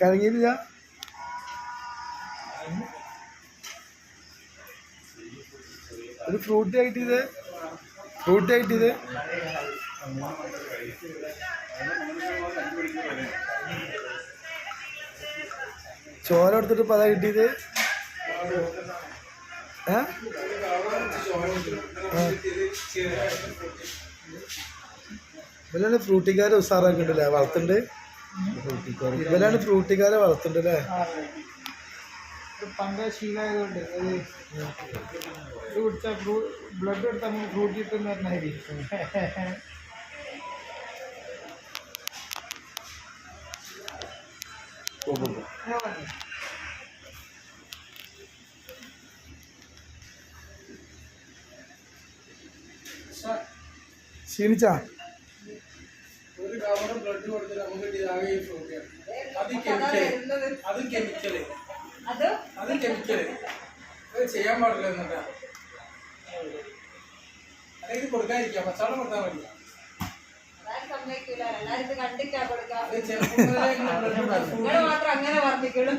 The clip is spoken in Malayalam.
കറങ്ങിയില്ല. ഒരു ഫ്രൂട്ടി ആയിട്ട് ഇത് ചോര എടുത്തിട്ട് പതാ കിട്ടിയത്. ഇവലാണ് ഫ്രൂട്ടിക്കാരെ ഉസാറാക്കുന്നുണ്ടല്ലേ, വളർത്തുന്നുണ്ട്. ഇവലാണ് ഫ്രൂട്ടിക്കാരെ വളർത്തുന്നുണ്ടല്ലേ. പണ്ട് ശീലമായതുകൊണ്ട് ഇത് കുടിച്ചാൽ ബ്ലഡ് എടുത്ത് നമുക്ക് ഫ്രൂട്ട് കിട്ടുന്ന പറഞ്ഞായിരിക്കും. ക്ഷീണിച്ചാ ഒരു കവറ് ബ്ലഡ് കൊടുത്തിട്ട് നമുക്ക് ആകെ ഈ ഫ്രൂട്ടിയാണ്. അത് കെമിക്കല് അത് ചെയ്യാൻ പാടില്ല എന്നിട്ടാ. അല്ലെങ്കിൽ കൊടുക്കാതിരിക്കാം, പച്ചവെള്ളം കൊടുത്താൽ മതി. മാത്രം അങ്ങനെ വർദ്ധിക്കണം.